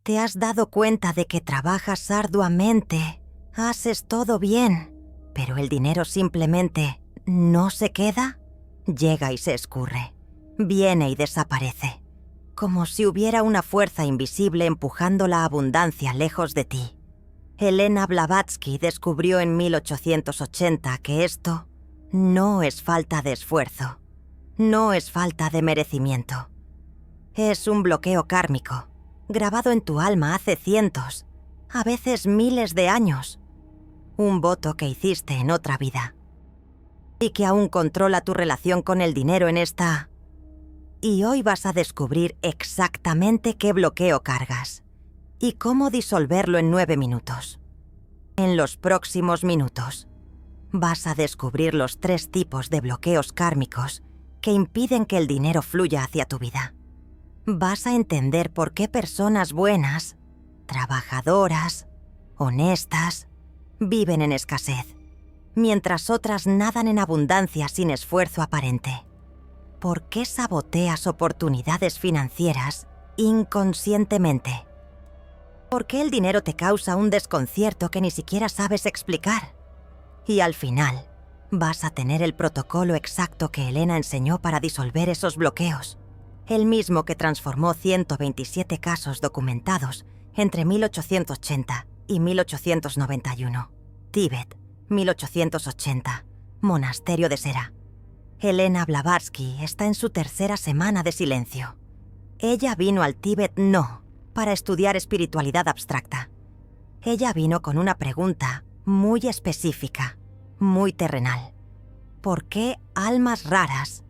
te has dado cuenta de que trabajas arduamente, haces todo bien, pero el dinero simplemente no se queda, llega y se escurre, viene y desaparece, como si hubiera una fuerza invisible empujando la abundancia lejos de ti. Elena Blavatsky descubrió en 1880 que esto no es falta de esfuerzo, no es falta de merecimiento. Es un bloqueo kármico, grabado en tu alma hace cientos, a veces miles de años. Un voto que hiciste en otra vida. Y que aún controla tu relación con el dinero en esta... Y hoy vas a descubrir exactamente qué bloqueo cargas y cómo disolverlo en 9 minutos. En los próximos minutos, vas a descubrir los 3 tipos de bloqueos kármicos que impiden que el dinero fluya hacia tu vida. Vas a entender por qué personas buenas, trabajadoras, honestas, viven en escasez, mientras otras nadan en abundancia sin esfuerzo aparente. ¿Por qué saboteas oportunidades financieras inconscientemente? ¿Por qué el dinero te causa un desconcierto que ni siquiera sabes explicar? Y al final, vas a tener el protocolo exacto que Elena enseñó para disolver esos bloqueos, el mismo que transformó 127 casos documentados entre 1880 y 1891. Tíbet, 1880. Monasterio de Sera. Elena Blavatsky está en su 3ª semana de silencio. Ella vino al Tíbet no para estudiar espiritualidad abstracta. Ella vino con una pregunta muy específica, muy terrenal. ¿Por qué almas raras,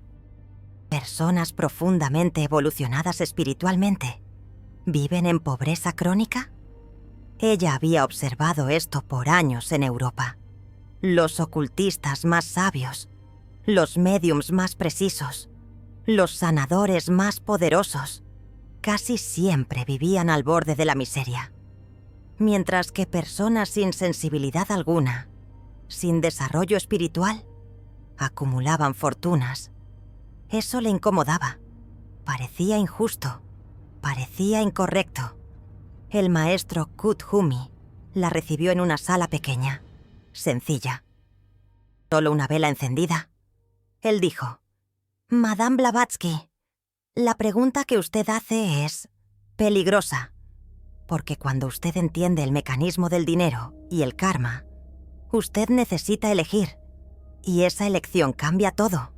personas profundamente evolucionadas espiritualmente, viven en pobreza crónica? Ella había observado esto por años en Europa. Los ocultistas más sabios, los médiums más precisos, los sanadores más poderosos, casi siempre vivían al borde de la miseria. Mientras que personas sin sensibilidad alguna, sin desarrollo espiritual, acumulaban fortunas. Eso le incomodaba. Parecía injusto. Parecía incorrecto. El maestro Kuthumi la recibió en una sala pequeña, sencilla. Solo una vela encendida. Él dijo: «Madame Blavatsky, la pregunta que usted hace es peligrosa, porque cuando usted entiende el mecanismo del dinero y el karma, usted necesita elegir, y esa elección cambia todo».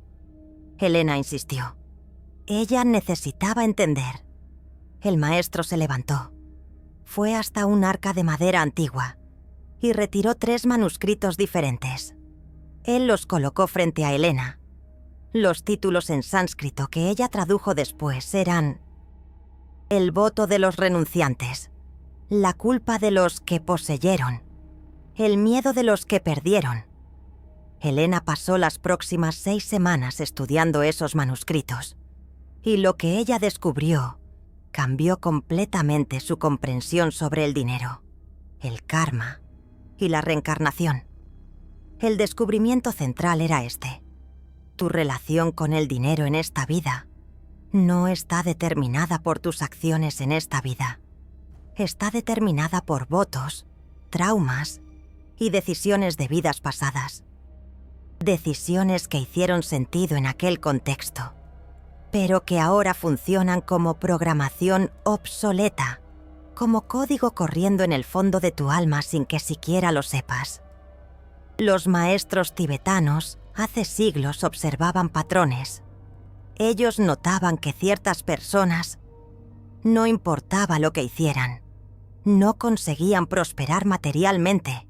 Elena insistió. Ella necesitaba entender. El maestro se levantó. Fue hasta un arca de madera antigua y retiró 3 manuscritos diferentes. Él los colocó frente a Elena. Los títulos en sánscrito que ella tradujo después eran: El voto de los renunciantes, la culpa de los que poseyeron, el miedo de los que perdieron. Elena pasó las próximas 6 semanas estudiando esos manuscritos, y lo que ella descubrió cambió completamente su comprensión sobre el dinero, el karma y la reencarnación. El descubrimiento central era este: tu relación con el dinero en esta vida no está determinada por tus acciones en esta vida. Está determinada por votos, traumas y decisiones de vidas pasadas. Decisiones que hicieron sentido en aquel contexto, pero que ahora funcionan como programación obsoleta, como código corriendo en el fondo de tu alma sin que siquiera lo sepas. Los maestros tibetanos hace siglos observaban patrones. Ellos notaban que ciertas personas, no importaba lo que hicieran, no conseguían prosperar materialmente.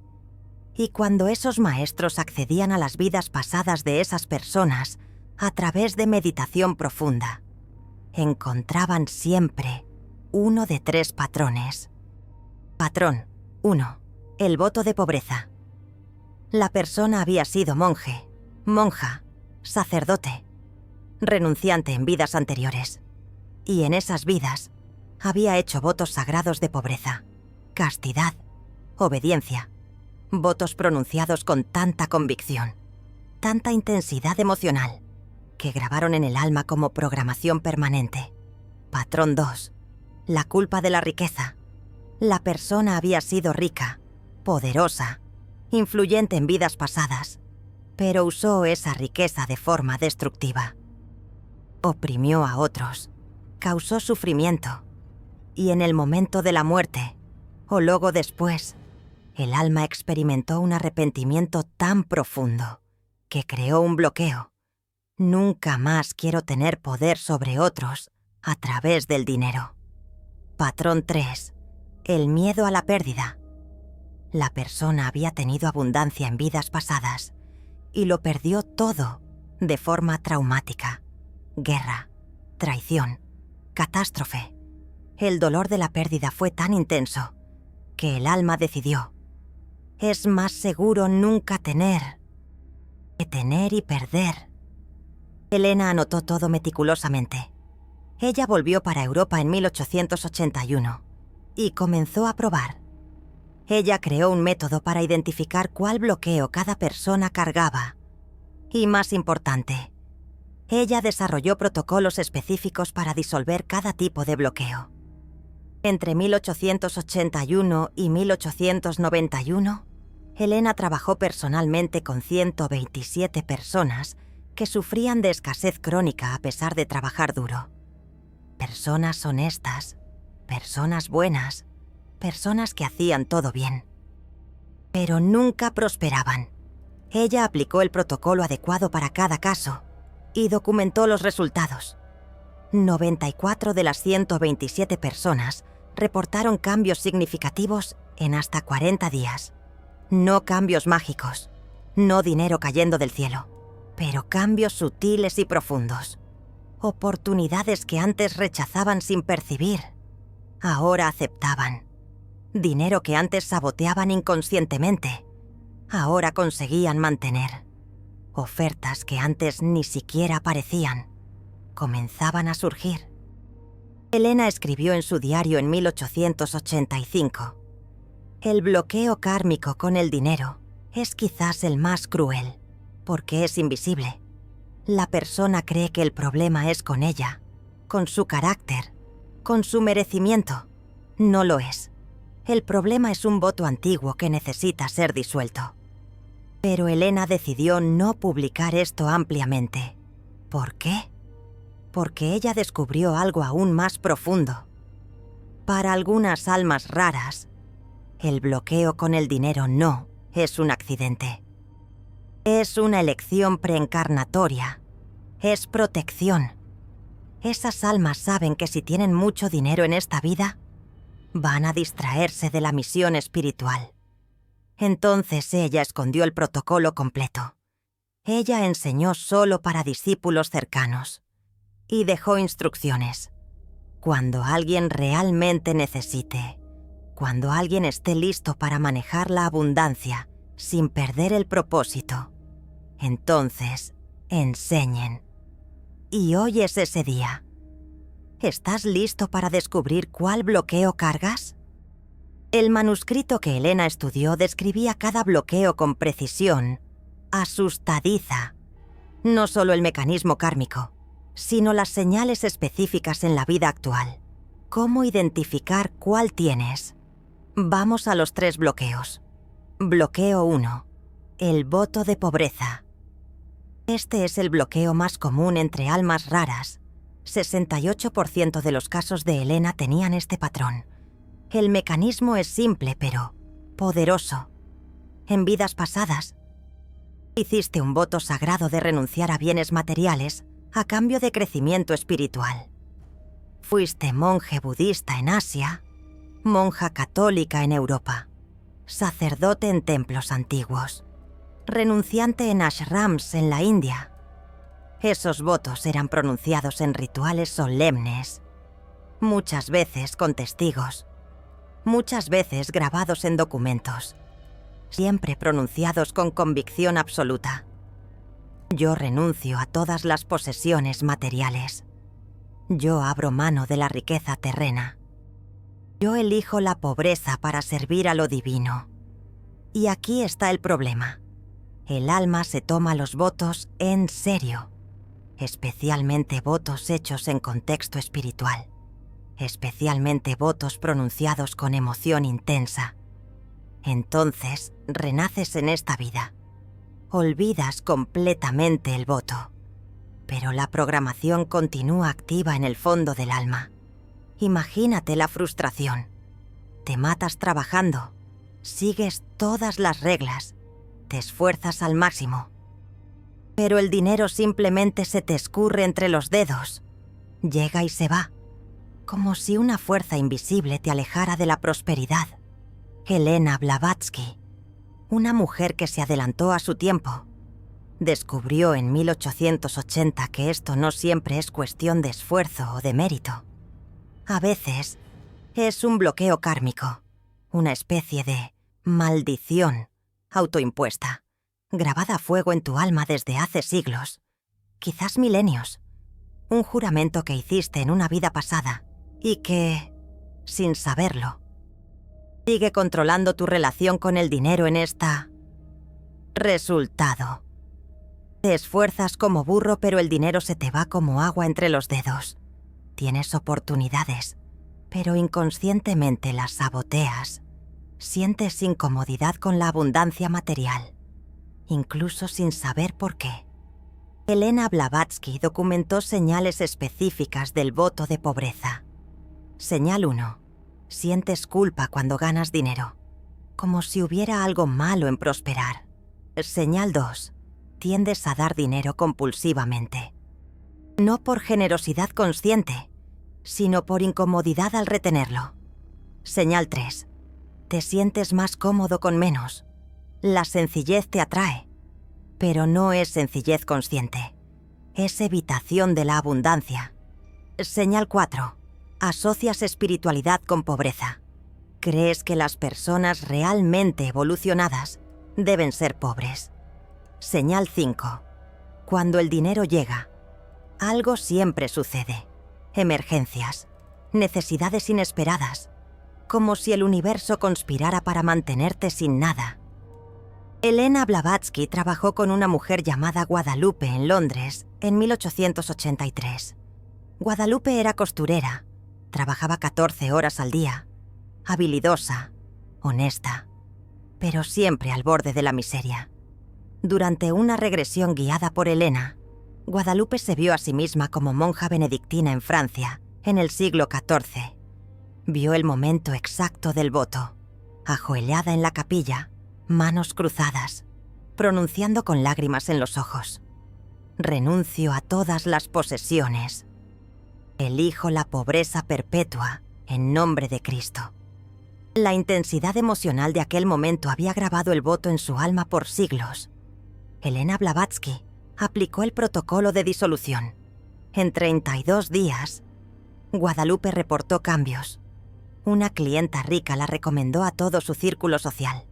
Y cuando esos maestros accedían a las vidas pasadas de esas personas a través de meditación profunda, encontraban siempre uno de 3 patrones. Patrón 1. El voto de pobreza. La persona había sido monje, monja, sacerdote, renunciante en vidas anteriores, y en esas vidas había hecho votos sagrados de pobreza, castidad, obediencia, votos pronunciados con tanta convicción, tanta intensidad emocional, que grabaron en el alma como programación permanente. Patrón 2. La culpa de la riqueza, La persona había sido rica, poderosa, influyente en vidas pasadas, pero usó esa riqueza de forma destructiva. Oprimió a otros, causó sufrimiento, y en el momento de la muerte, o luego después, el alma experimentó un arrepentimiento tan profundo que creó un bloqueo. Nunca más quiero tener poder sobre otros a través del dinero. Patrón 3. El miedo a la pérdida. La persona había tenido abundancia en vidas pasadas y lo perdió todo de forma traumática. Guerra, traición, catástrofe. El dolor de la pérdida fue tan intenso que el alma decidió: es más seguro nunca tener que tener y perder. Elena anotó todo meticulosamente. Ella volvió para Europa en 1881 y comenzó a probar. Ella creó un método para identificar cuál bloqueo cada persona cargaba. Y más importante, ella desarrolló protocolos específicos para disolver cada tipo de bloqueo. Entre 1881 y 1891, Elena trabajó personalmente con 127 personas que sufrían de escasez crónica a pesar de trabajar duro. Personas honestas, personas buenas, personas que hacían todo bien. Pero nunca prosperaban. Ella aplicó el protocolo adecuado para cada caso y documentó los resultados. 94 de las 127 personas reportaron cambios significativos en hasta 40 días. No cambios mágicos, no dinero cayendo del cielo, pero cambios sutiles y profundos. Oportunidades que antes rechazaban sin percibir, ahora aceptaban. Dinero que antes saboteaban inconscientemente, ahora conseguían mantener. Ofertas que antes ni siquiera aparecían, comenzaban a surgir. Elena escribió en su diario en 1885: el bloqueo kármico con el dinero es quizás el más cruel, porque es invisible. La persona cree que el problema es con ella, con su carácter, con su merecimiento. No lo es. El problema es un voto antiguo que necesita ser disuelto. Pero Elena decidió no publicar esto ampliamente. ¿Por qué? Porque ella descubrió algo aún más profundo. Para algunas almas raras, el bloqueo con el dinero no es un accidente. Es una elección preencarnatoria. Es protección. Esas almas saben que si tienen mucho dinero en esta vida, van a distraerse de la misión espiritual. Entonces ella escondió el protocolo completo. Ella enseñó solo para discípulos cercanos y dejó instrucciones. Cuando alguien realmente necesite, cuando alguien esté listo para manejar la abundancia sin perder el propósito, entonces enseñen. Y hoy es ese día. ¿Estás listo para descubrir cuál bloqueo cargas? El manuscrito que Elena estudió describía cada bloqueo con precisión asustadiza. No solo el mecanismo kármico, sino las señales específicas en la vida actual. ¿Cómo identificar cuál tienes? Vamos a los 3 bloqueos. Bloqueo 1. El voto de pobreza. Este es el bloqueo más común entre almas raras. 68% de los casos de Elena tenían este patrón. El mecanismo es simple, pero poderoso. En vidas pasadas, hiciste un voto sagrado de renunciar a bienes materiales a cambio de crecimiento espiritual. Fuiste monje budista en Asia, monja católica en Europa, sacerdote en templos antiguos, renunciante en ashrams en la India. Esos votos eran pronunciados en rituales solemnes, muchas veces con testigos, muchas veces grabados en documentos, siempre pronunciados con convicción absoluta. Yo renuncio a todas las posesiones materiales. Yo abro mano de la riqueza terrena. Yo elijo la pobreza para servir a lo divino. Y aquí está el problema. El alma se toma los votos en serio, especialmente votos hechos en contexto espiritual. especialmente votos pronunciados con emoción intensa. Entonces renaces en esta vida. Olvidas completamente el voto, pero la programación continúa activa en el fondo del alma. Imagínate la frustración. Te matas trabajando, sigues todas las reglas, te esfuerzas al máximo, pero el dinero simplemente se te escurre entre los dedos. Llega y se va, como si una fuerza invisible te alejara de la prosperidad. Helena Blavatsky, una mujer que se adelantó a su tiempo, descubrió en 1880 que esto no siempre es cuestión de esfuerzo o de mérito. A veces es un bloqueo kármico, una especie de maldición autoimpuesta, grabada a fuego en tu alma desde hace siglos, quizás milenios. Un juramento que hiciste en una vida pasada y que, sin saberlo, sigue controlando tu relación con el dinero en esta... Resultado. Te esfuerzas como burro, pero el dinero se te va como agua entre los dedos. Tienes oportunidades, pero inconscientemente las saboteas. Sientes incomodidad con la abundancia material, incluso sin saber por qué. Helena Blavatsky documentó señales específicas del voto de pobreza. Señal 1. Sientes culpa cuando ganas dinero, como si hubiera algo malo en prosperar. Señal 2. Tiendes a dar dinero compulsivamente. No por generosidad consciente, sino por incomodidad al retenerlo. Señal 3. Te sientes más cómodo con menos. La sencillez te atrae, pero no es sencillez consciente. Es evitación de la abundancia. Señal 4. Asocias espiritualidad con pobreza. Crees que las personas realmente evolucionadas deben ser pobres. Señal 5. Cuando el dinero llega, algo siempre sucede. Emergencias, necesidades inesperadas, como si el universo conspirara para mantenerte sin nada. Helena Blavatsky trabajó con una mujer llamada Guadalupe en Londres en 1883. Guadalupe era costurera, trabajaba 14 horas al día, habilidosa, honesta, pero siempre al borde de la miseria. Durante una regresión guiada por Helena, Guadalupe se vio a sí misma como monja benedictina en Francia, en el siglo XIV. Vio el momento exacto del voto, ajoelhada en la capilla, manos cruzadas, pronunciando con lágrimas en los ojos: renuncio a todas las posesiones. Elijo la pobreza perpetua en nombre de Cristo. La intensidad emocional de aquel momento había grabado el voto en su alma por siglos. Helena Blavatsky aplicó el protocolo de disolución. En 32 días, Guadalupe reportó cambios. Una clienta rica la recomendó a todo su círculo social.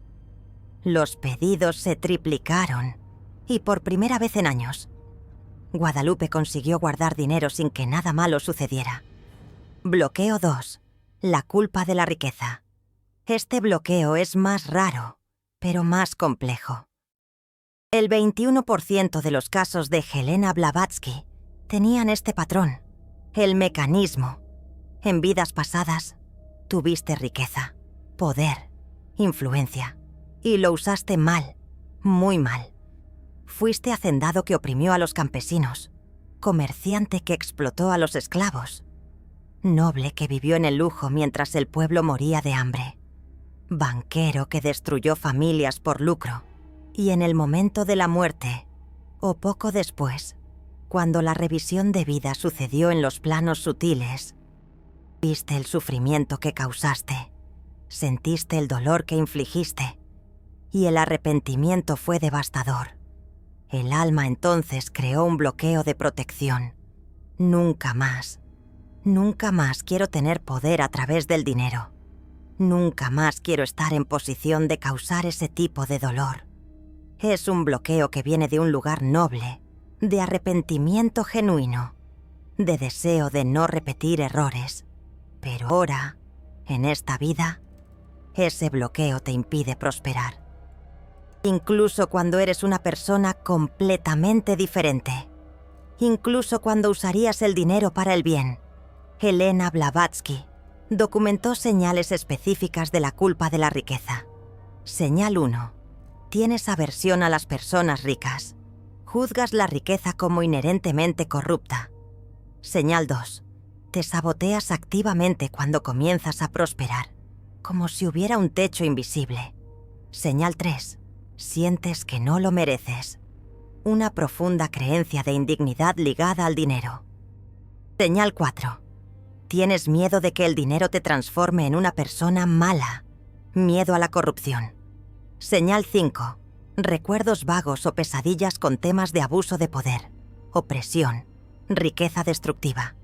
Los pedidos se triplicaron y por primera vez en años, Guadalupe consiguió guardar dinero sin que nada malo sucediera. Bloqueo 2. La culpa de la riqueza. Este bloqueo es más raro, pero más complejo. El 21% de los casos de Helena Blavatsky tenían este patrón, el mecanismo. En vidas pasadas, tuviste riqueza, poder, influencia, y lo usaste mal, muy mal. Fuiste hacendado que oprimió a los campesinos, comerciante que explotó a los esclavos, noble que vivió en el lujo mientras el pueblo moría de hambre, banquero que destruyó familias por lucro, y en el momento de la muerte, o poco después, cuando la revisión de vida sucedió en los planos sutiles, viste el sufrimiento que causaste, sentiste el dolor que infligiste, y el arrepentimiento fue devastador. El alma entonces creó un bloqueo de protección. Nunca más quiero tener poder a través del dinero. Nunca más quiero estar en posición de causar ese tipo de dolor. Es un bloqueo que viene de un lugar noble, de arrepentimiento genuino, de deseo de no repetir errores. Pero ahora, en esta vida, ese bloqueo te impide prosperar. Incluso cuando eres una persona completamente diferente. Incluso cuando usarías el dinero para el bien. Elena Blavatsky documentó señales específicas de la culpa de la riqueza. Señal 1. Tienes aversión a las personas ricas. Juzgas la riqueza como inherentemente corrupta. Señal 2. Te saboteas activamente cuando comienzas a prosperar, como si hubiera un techo invisible. Señal 3. Sientes que no lo mereces. Una profunda creencia de indignidad ligada al dinero. Señal 4. Tienes miedo de que el dinero te transforme en una persona mala. Miedo a la corrupción. Señal 5. Recuerdos vagos o pesadillas con temas de abuso de poder, opresión, riqueza destructiva.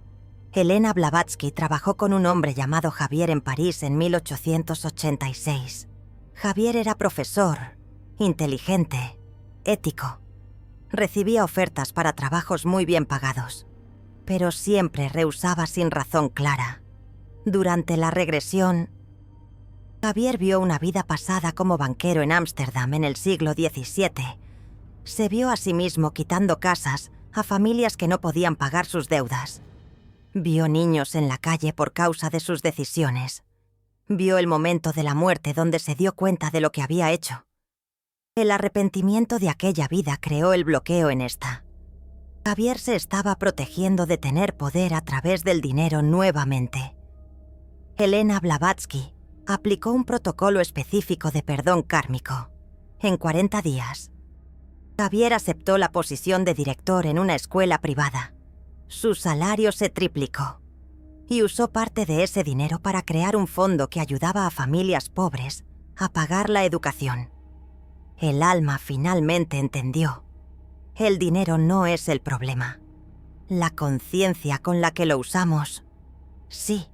Elena Blavatsky trabajó con un hombre llamado Javier en París en 1886. Javier era profesor, inteligente, ético. Recibía ofertas para trabajos muy bien pagados, pero siempre rehusaba sin razón clara. Durante la regresión, Javier vio una vida pasada como banquero en Ámsterdam en el siglo XVII. Se vio a sí mismo quitando casas a familias que no podían pagar sus deudas. Vio niños en la calle por causa de sus decisiones. Vio el momento de la muerte donde se dio cuenta de lo que había hecho. El arrepentimiento de aquella vida creó el bloqueo en esta. Javier se estaba protegiendo de tener poder a través del dinero nuevamente. Elena Blavatsky aplicó un protocolo específico de perdón kármico. En 40 días, Javier aceptó la posición de director en una escuela privada. Su salario se triplicó y usó parte de ese dinero para crear un fondo que ayudaba a familias pobres a pagar la educación. El alma finalmente entendió. El dinero no es el problema. La conciencia con la que lo usamos, sí.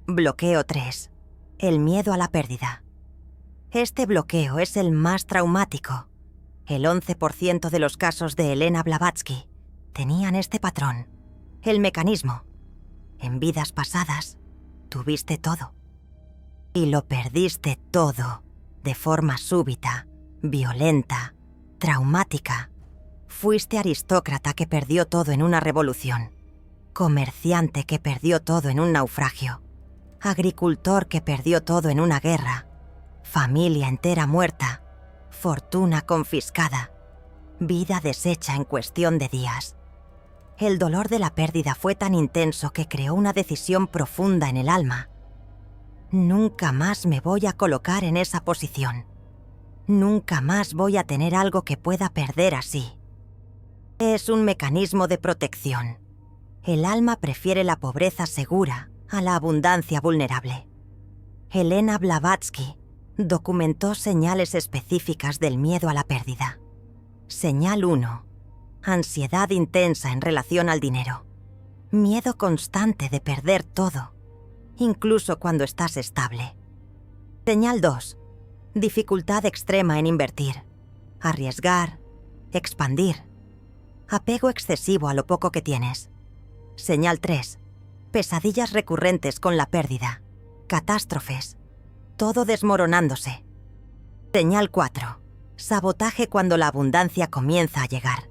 Bloqueo 3. El miedo a la pérdida. Este bloqueo es el más traumático. El 11% de los casos de Elena Blavatsky tenían este patrón. El mecanismo. En vidas pasadas, tuviste todo. Y lo perdiste todo, de forma súbita, violenta, traumática. Fuiste aristócrata que perdió todo en una revolución. Comerciante que perdió todo en un naufragio. Agricultor que perdió todo en una guerra. Familia entera muerta. Fortuna confiscada. Vida deshecha en cuestión de días. El dolor de la pérdida fue tan intenso que creó una decisión profunda en el alma. Nunca más me voy a colocar en esa posición. Nunca más voy a tener algo que pueda perder así. Es un mecanismo de protección. El alma prefiere la pobreza segura a la abundancia vulnerable. Elena Blavatsky documentó señales específicas del miedo a la pérdida. Señal 1. Ansiedad intensa en relación al dinero. Miedo constante de perder todo, incluso cuando estás estable. Señal 2. Dificultad extrema en invertir, arriesgar, expandir. Apego excesivo a lo poco que tienes. Señal 3. Pesadillas recurrentes con la pérdida, catástrofes, todo desmoronándose. Señal 4. Sabotaje cuando la abundancia comienza a llegar.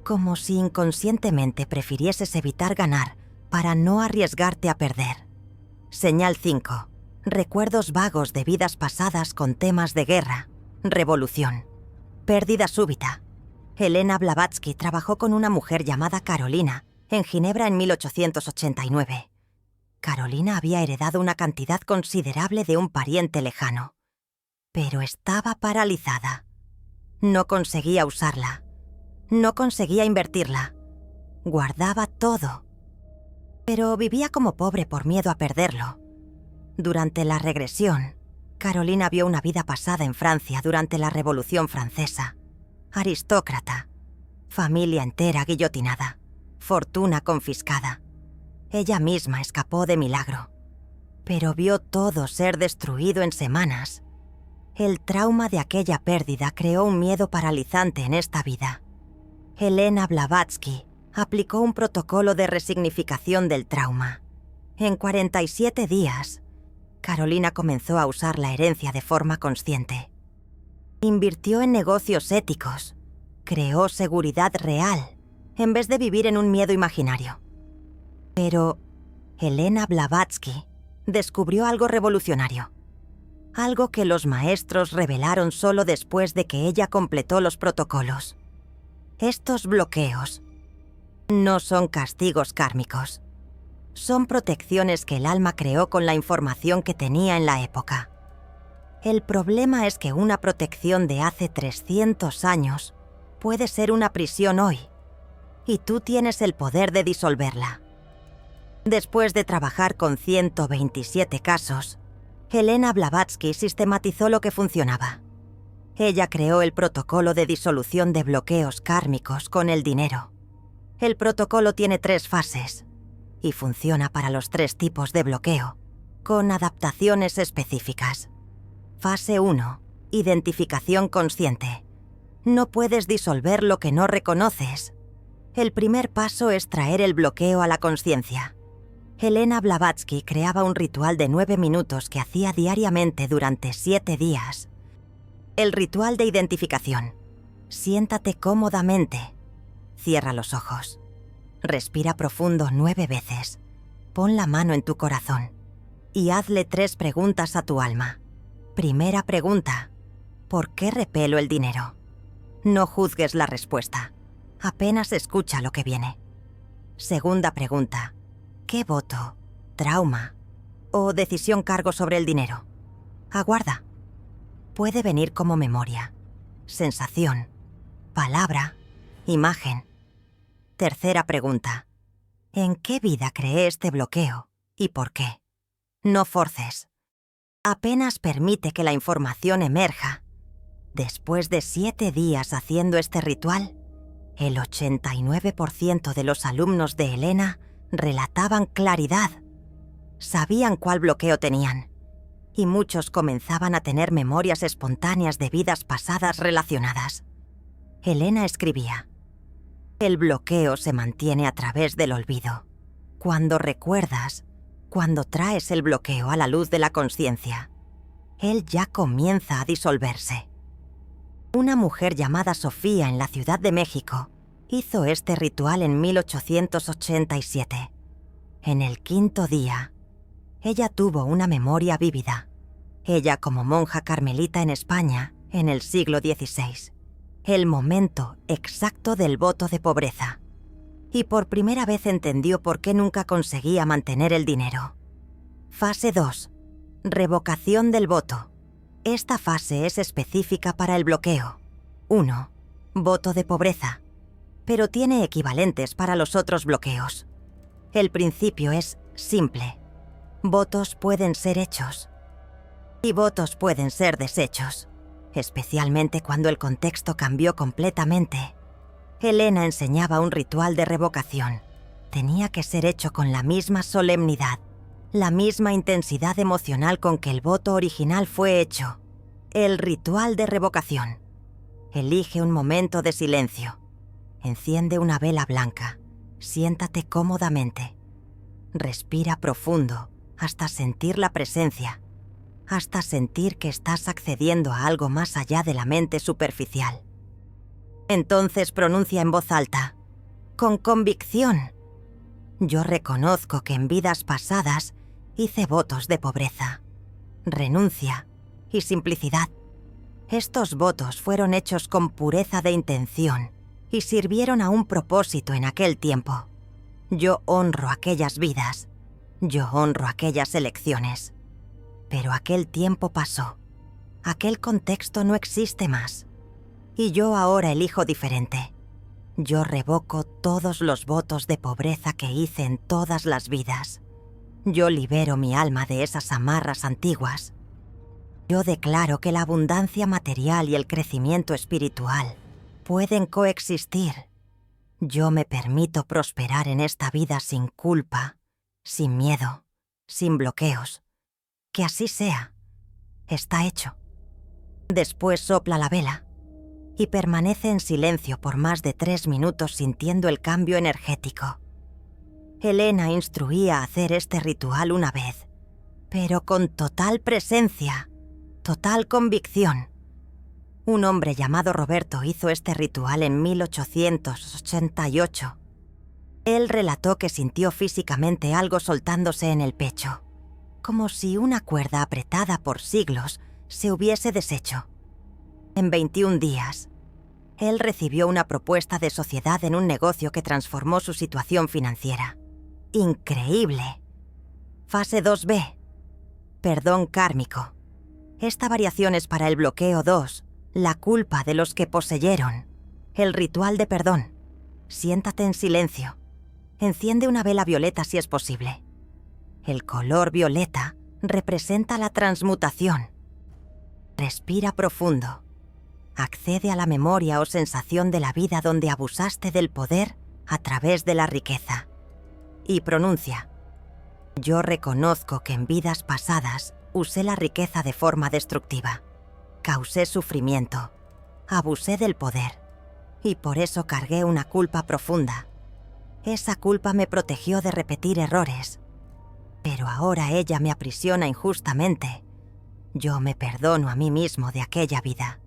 Como si inconscientemente prefirieses evitar ganar para no arriesgarte a perder. Señal 5. Recuerdos vagos de vidas pasadas con temas de guerra, revolución, pérdida súbita. Elena Blavatsky trabajó con una mujer llamada Carolina en Ginebra en 1889. Carolina había heredado una cantidad considerable de un pariente lejano, pero estaba paralizada. No conseguía usarla. No conseguía invertirla. Guardaba todo. Pero vivía como pobre por miedo a perderlo. Durante la regresión, Carolina vio una vida pasada en Francia durante la Revolución Francesa. Aristócrata. Familia entera guillotinada. Fortuna confiscada. Ella misma escapó de milagro. Pero vio todo ser destruido en semanas. El trauma de aquella pérdida creó un miedo paralizante en esta vida. Elena Blavatsky aplicó un protocolo de resignificación del trauma. En 47 días, Carolina comenzó a usar la herencia de forma consciente. Invirtió en negocios éticos. Creó seguridad real, en vez de vivir en un miedo imaginario. Pero Elena Blavatsky descubrió algo revolucionario. Algo que los maestros revelaron solo después de que ella completó los protocolos. Estos bloqueos no son castigos kármicos. Son protecciones que el alma creó con la información que tenía en la época. El problema es que una protección de hace 300 años puede ser una prisión hoy, y tú tienes el poder de disolverla. Después de trabajar con 127 casos, Elena Blavatsky sistematizó lo que funcionaba. Ella creó el protocolo de disolución de bloqueos kármicos con el dinero. El protocolo tiene 3 fases y funciona para los 3 tipos de bloqueo, con adaptaciones específicas. Fase 1. Identificación consciente. No puedes disolver lo que no reconoces. El primer paso es traer el bloqueo a la consciencia. Elena Blavatsky creaba un ritual de 9 minutos que hacía diariamente durante 7 días. El ritual de identificación. Siéntate cómodamente. Cierra los ojos. Respira profundo 9 veces. Pon la mano en tu corazón y hazle 3 preguntas a tu alma. Primera pregunta: ¿por qué repelo el dinero? No juzgues la respuesta. Apenas escucha lo que viene. Segunda pregunta: ¿qué voto, trauma o decisión cargo sobre el dinero? Aguarda. Puede venir como memoria, sensación, palabra, imagen. Tercera pregunta: ¿en qué vida creé este bloqueo y por qué? No forces. Apenas permite que la información emerja. Después de 7 días haciendo este ritual, el 89% de los alumnos de Elena relataban claridad. Sabían cuál bloqueo tenían, y muchos comenzaban a tener memorias espontáneas de vidas pasadas relacionadas. Elena escribía: el bloqueo se mantiene a través del olvido. Cuando recuerdas, cuando traes el bloqueo a la luz de la consciencia, él ya comienza a disolverse. Una mujer llamada Sofía en la Ciudad de México hizo este ritual en 1887. En el 5.º día, ella tuvo una memoria vívida. Ella como monja carmelita en España en el siglo XVI. El momento exacto del voto de pobreza. Y por primera vez entendió por qué nunca conseguía mantener el dinero. Fase 2. Revocación del voto. Esta fase es específica para el bloqueo. 1. Voto de pobreza. Pero tiene equivalentes para los otros bloqueos. El principio es simple. Votos pueden ser hechos. Y votos pueden ser deshechos. Especialmente cuando el contexto cambió completamente. Elena enseñaba un ritual de revocación. Tenía que ser hecho con la misma solemnidad, la misma intensidad emocional con que el voto original fue hecho. El ritual de revocación. Elige un momento de silencio. Enciende una vela blanca. Siéntate cómodamente. Respira profundo hasta sentir la presencia. Hasta sentir que estás accediendo a algo más allá de la mente superficial. Entonces pronuncia en voz alta, con convicción: yo reconozco que en vidas pasadas hice votos de pobreza, renuncia y simplicidad. Estos votos fueron hechos con pureza de intención y sirvieron a un propósito en aquel tiempo. Yo honro aquellas vidas, yo honro aquellas elecciones. Pero aquel tiempo pasó, aquel contexto no existe más, y yo ahora elijo diferente. Yo revoco todos los votos de pobreza que hice en todas las vidas. Yo libero mi alma de esas amarras antiguas. Yo declaro que la abundancia material y el crecimiento espiritual pueden coexistir. Yo me permito prosperar en esta vida sin culpa, sin miedo, sin bloqueos. Que así sea. Está hecho. Después sopla la vela y permanece en silencio por más de 3 minutos sintiendo el cambio energético. Elena instruía a hacer este ritual una vez, pero con total presencia, total convicción. Un hombre llamado Roberto hizo este ritual en 1888. Él relató que sintió físicamente algo soltándose en el pecho, como si una cuerda apretada por siglos se hubiese deshecho. En 21 días, él recibió una propuesta de sociedad en un negocio que transformó su situación financiera. ¡Increíble! Fase 2B. Perdón kármico. Esta variación es para el bloqueo 2, la culpa de los que poseyeron. El ritual de perdón. Siéntate en silencio. Enciende una vela violeta si es posible. El color violeta representa la transmutación. Respira profundo. Accede a la memoria o sensación de la vida donde abusaste del poder a través de la riqueza. Y pronuncia: yo reconozco que en vidas pasadas usé la riqueza de forma destructiva. Causé sufrimiento. Abusé del poder. Y por eso cargué una culpa profunda. Esa culpa me protegió de repetir errores. Pero ahora ella me aprisiona injustamente. Yo me perdono a mí mismo de aquella vida.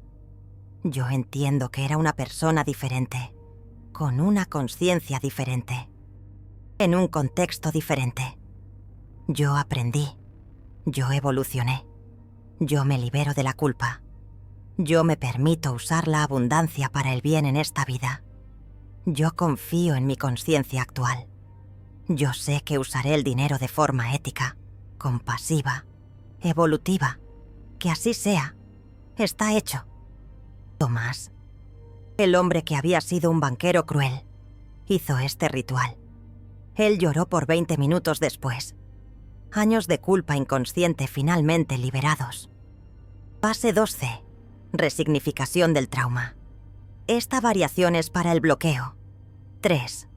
Yo entiendo que era una persona diferente, con una conciencia diferente, en un contexto diferente. Yo aprendí, yo evolucioné, yo me libero de la culpa, yo me permito usar la abundancia para el bien en esta vida. Yo confío en mi conciencia actual. Yo sé que usaré el dinero de forma ética, compasiva, evolutiva. Que así sea. Está hecho. Tomás, el hombre que había sido un banquero cruel, hizo este ritual. Él lloró por 20 minutos después. Años de culpa inconsciente finalmente liberados. Fase 2C. Resignificación del trauma. Esta variación es para el bloqueo. 3.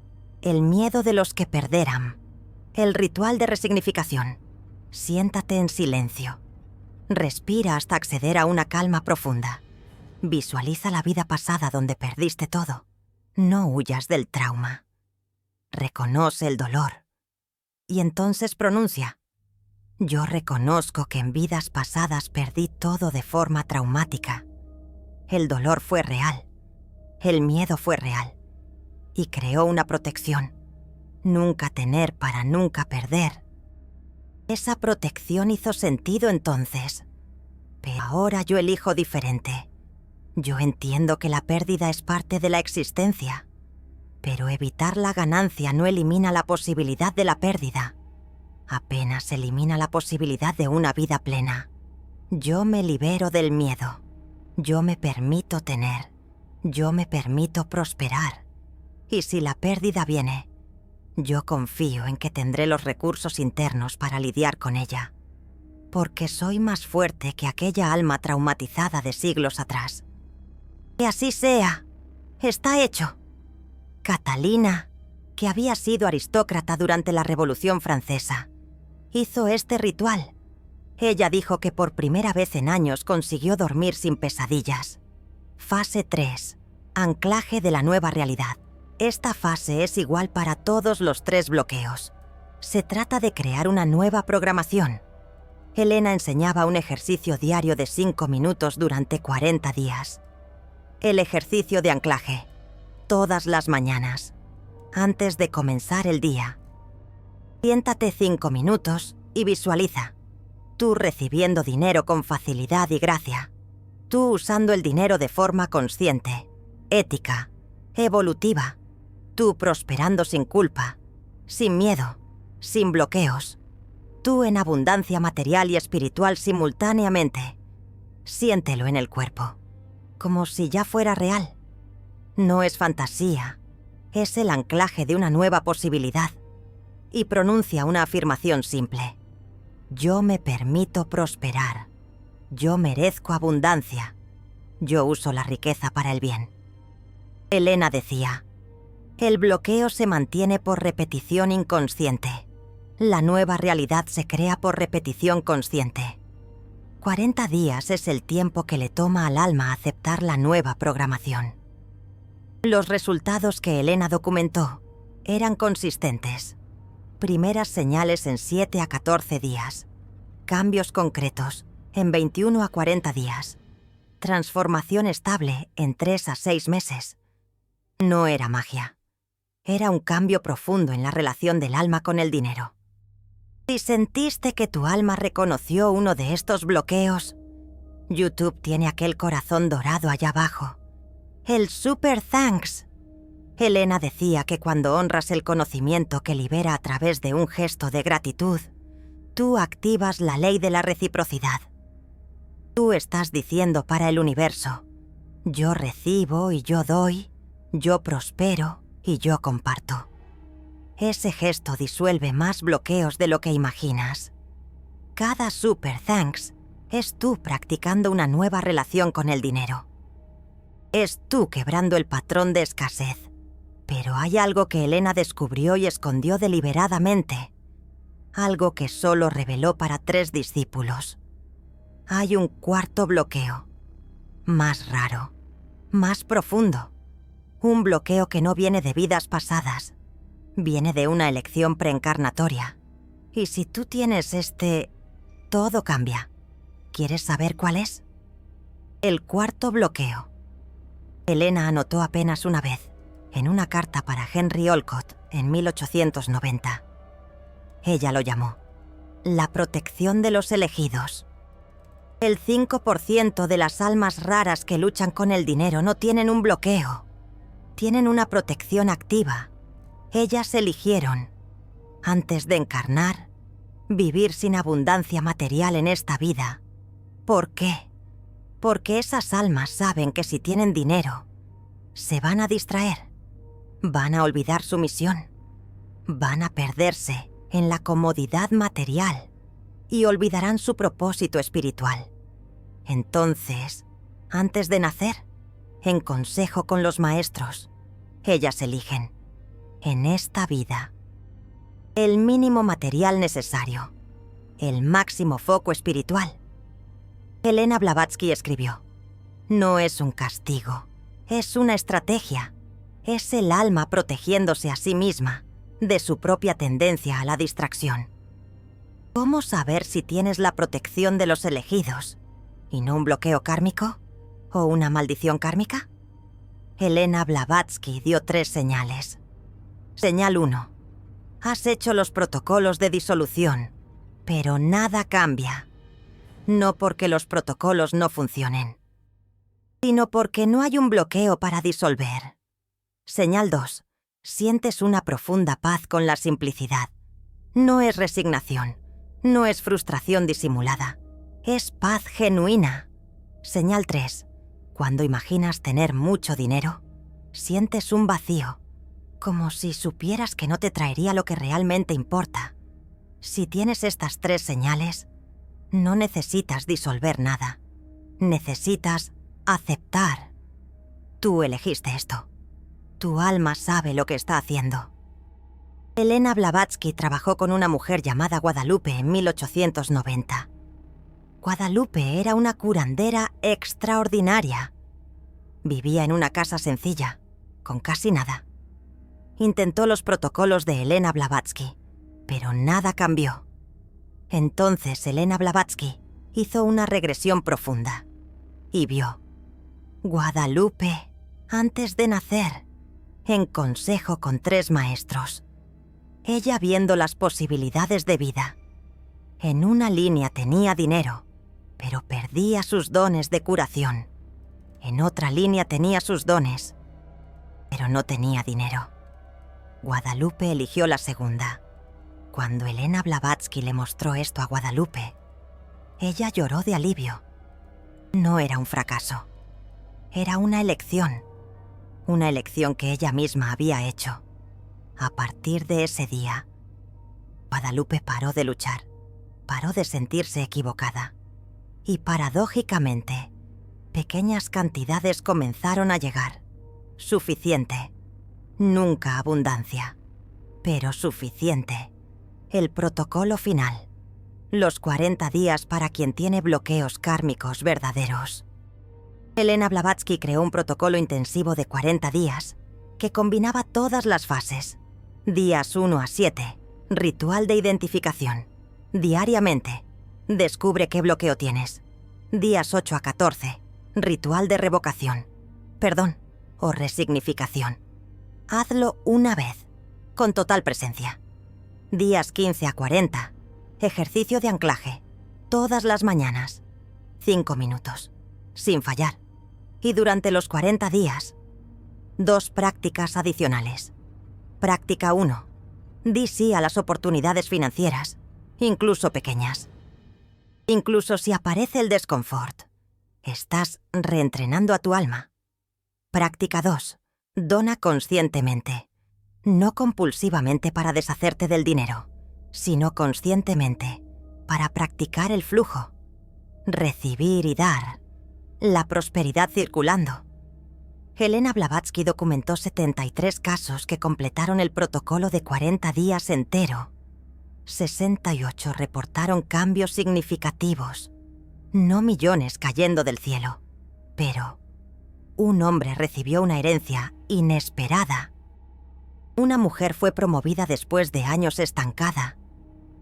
El miedo de los que perderan. El ritual de resignificación. Siéntate en silencio. Respira hasta acceder a una calma profunda. Visualiza la vida pasada donde perdiste todo. No huyas del trauma. Reconoce el dolor. Y entonces pronuncia: yo reconozco que en vidas pasadas perdí todo de forma traumática. El dolor fue real. El miedo fue real. Y creó una protección. Nunca tener para nunca perder. Esa protección hizo sentido entonces. Pero ahora yo elijo diferente. Yo entiendo que la pérdida es parte de la existencia, pero evitar la ganancia no elimina la posibilidad de la pérdida. Apenas elimina la posibilidad de una vida plena. Yo me libero del miedo. Yo me permito tener. Yo me permito prosperar. Y si la pérdida viene, yo confío en que tendré los recursos internos para lidiar con ella. Porque soy más fuerte que aquella alma traumatizada de siglos atrás. Que así sea. Está hecho. Catalina, que había sido aristócrata durante la Revolución Francesa, hizo este ritual. Ella dijo que por primera vez en años consiguió dormir sin pesadillas. Fase 3. Anclaje de la nueva realidad. Esta fase es igual para todos los 3 bloqueos. Se trata de crear una nueva programación. Elena enseñaba un ejercicio diario de 5 minutos durante 40 días. El ejercicio de anclaje. Todas las mañanas. Antes de comenzar el día. Siéntate 5 minutos y visualiza. Tú recibiendo dinero con facilidad y gracia. Tú usando el dinero de forma consciente, ética, evolutiva. Tú prosperando sin culpa, sin miedo, sin bloqueos. Tú en abundancia material y espiritual simultáneamente. Siéntelo en el cuerpo, como si ya fuera real. No es fantasía, es el anclaje de una nueva posibilidad. Y pronuncia una afirmación simple. Yo me permito prosperar. Yo merezco abundancia. Yo uso la riqueza para el bien. Elena decía, el bloqueo se mantiene por repetición inconsciente. La nueva realidad se crea por repetición consciente. 40 días es el tiempo que le toma al alma aceptar la nueva programación. Los resultados que Elena documentó eran consistentes. Primeras señales en 7 a 14 días. Cambios concretos en 21 a 40 días. Transformación estable en 3 a 6 meses. No era magia. Era un cambio profundo en la relación del alma con el dinero. Si sentiste que tu alma reconoció uno de estos bloqueos, YouTube tiene aquel corazón dorado allá abajo. El Super Thanks. Elena decía que cuando honras el conocimiento que libera a través de un gesto de gratitud, tú activas la ley de la reciprocidad. Tú estás diciendo para el universo: yo recibo y yo doy, yo prospero y yo comparto. Ese gesto disuelve más bloqueos de lo que imaginas. Cada Super Thanks es tú practicando una nueva relación con el dinero. Es tú quebrando el patrón de escasez. Pero hay algo que Elena descubrió y escondió deliberadamente. Algo que solo reveló para 3 discípulos. Hay un cuarto bloqueo. Más raro. Más profundo. Un bloqueo que no viene de vidas pasadas. Viene de una elección preencarnatoria. Y si tú tienes todo cambia. ¿Quieres saber cuál es? El cuarto bloqueo. Elena anotó apenas una vez, en una carta para Henry Olcott en 1890. Ella lo llamó la protección de los elegidos. El 5% de las almas raras que luchan con el dinero no tienen un bloqueo. Tienen una protección activa. Ellas eligieron, antes de encarnar, vivir sin abundancia material en esta vida. ¿Por qué? Porque esas almas saben que si tienen dinero, se van a distraer, van a olvidar su misión, van a perderse en la comodidad material y olvidarán su propósito espiritual. Entonces, antes de nacer, en consejo con los maestros, ellas eligen, en esta vida, el mínimo material necesario, el máximo foco espiritual. Elena Blavatsky escribió: no es un castigo, es una estrategia. Es el alma protegiéndose a sí misma de su propia tendencia a la distracción. ¿Cómo saber si tienes la protección de los elegidos y no un bloqueo kármico o una maldición kármica? Elena Blavatsky dio 3 señales. Señal 1. Has hecho los protocolos de disolución, pero nada cambia. No porque los protocolos no funcionen, sino porque no hay un bloqueo para disolver. Señal 2. Sientes una profunda paz con la simplicidad. No es resignación, no es frustración disimulada, es paz genuina. Señal 3. Cuando imaginas tener mucho dinero, sientes un vacío, como si supieras que no te traería lo que realmente importa. Si tienes estas 3 señales, no necesitas disolver nada. Necesitas aceptar. Tú elegiste esto. Tu alma sabe lo que está haciendo. Elena Blavatsky trabajó con una mujer llamada Guadalupe en 1890. Guadalupe era una curandera extraordinaria. Vivía en una casa sencilla, con casi nada. Intentó los protocolos de Elena Blavatsky, pero nada cambió. Entonces Elena Blavatsky hizo una regresión profunda y vio: Guadalupe, antes de nacer, en consejo con 3 maestros. Ella viendo las posibilidades de vida. En una línea tenía dinero, pero perdía sus dones de curación. En otra línea tenía sus dones, pero no tenía dinero. Guadalupe eligió la segunda. Cuando Elena Blavatsky le mostró esto a Guadalupe, ella lloró de alivio. No era un fracaso. Era una elección que ella misma había hecho. A partir de ese día, Guadalupe paró de luchar, paró de sentirse equivocada. Y paradójicamente, pequeñas cantidades comenzaron a llegar. Suficiente. Nunca abundancia, pero suficiente. El protocolo final. Los 40 días para quien tiene bloqueos kármicos verdaderos. Elena Blavatsky creó un protocolo intensivo de 40 días que combinaba todas las fases. Días 1 a 7, ritual de identificación. Diariamente, descubre qué bloqueo tienes. Días 8 a 14, ritual de revocación. O resignificación. Hazlo una vez, con total presencia. Días 15 a 40. Ejercicio de anclaje. Todas las mañanas. 5 minutos. Sin fallar. Y durante los 40 días, 2 prácticas adicionales. Práctica 1. Di sí a las oportunidades financieras, incluso pequeñas. Incluso si aparece el desconfort, estás reentrenando a tu alma. Práctica 2. Dona conscientemente. No compulsivamente para deshacerte del dinero, sino conscientemente para practicar el flujo. Recibir y dar. La prosperidad circulando. Helena Blavatsky documentó 73 casos que completaron el protocolo de 40 días entero. 68 reportaron cambios significativos. No millones cayendo del cielo, pero un hombre recibió una herencia inesperada. Una mujer fue promovida después de años estancada.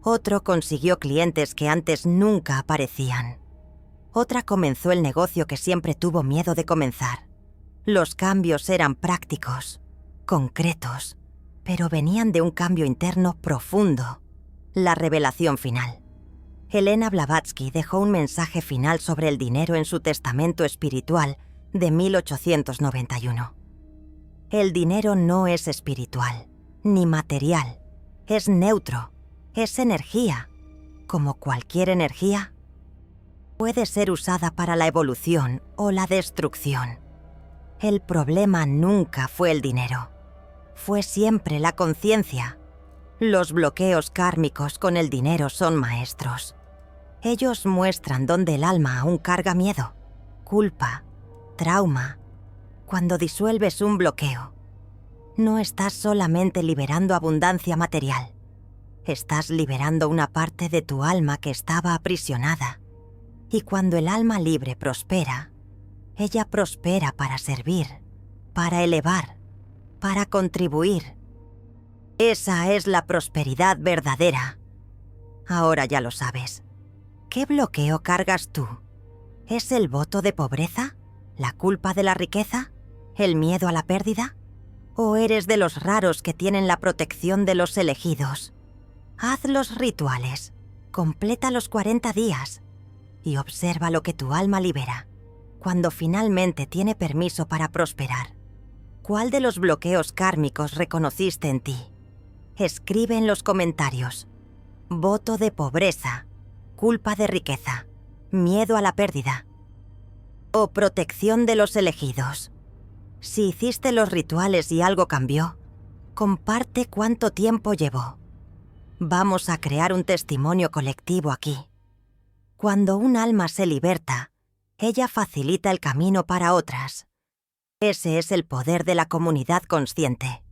Otro consiguió clientes que antes nunca aparecían. Otra comenzó el negocio que siempre tuvo miedo de comenzar. Los cambios eran prácticos, concretos, pero venían de un cambio interno profundo, la revelación final. Helena Blavatsky dejó un mensaje final sobre el dinero en su testamento espiritual de 1891. El dinero no es espiritual, ni material, es neutro, es energía. Como cualquier energía, puede ser usada para la evolución o la destrucción. El problema nunca fue el dinero, fue siempre la conciencia. Los bloqueos kármicos con el dinero son maestros. Ellos muestran dónde el alma aún carga miedo, culpa, trauma. Cuando disuelves un bloqueo, no estás solamente liberando abundancia material, estás liberando una parte de tu alma que estaba aprisionada. Y cuando el alma libre prospera, ella prospera para servir, para elevar, para contribuir. Esa es la prosperidad verdadera. Ahora ya lo sabes. ¿Qué bloqueo cargas tú? ¿Es el voto de pobreza? ¿La culpa de la riqueza? ¿El miedo a la pérdida? ¿O eres de los raros que tienen la protección de los elegidos? Haz los rituales, completa los 40 días y observa lo que tu alma libera cuando finalmente tiene permiso para prosperar. ¿Cuál de los bloqueos kármicos reconociste en ti? Escribe en los comentarios. Voto de pobreza, culpa de riqueza, miedo a la pérdida o protección de los elegidos. Si hiciste los rituales y algo cambió, comparte cuánto tiempo llevó. Vamos a crear un testimonio colectivo aquí. Cuando un alma se liberta, ella facilita el camino para otras. Ese es el poder de la comunidad consciente.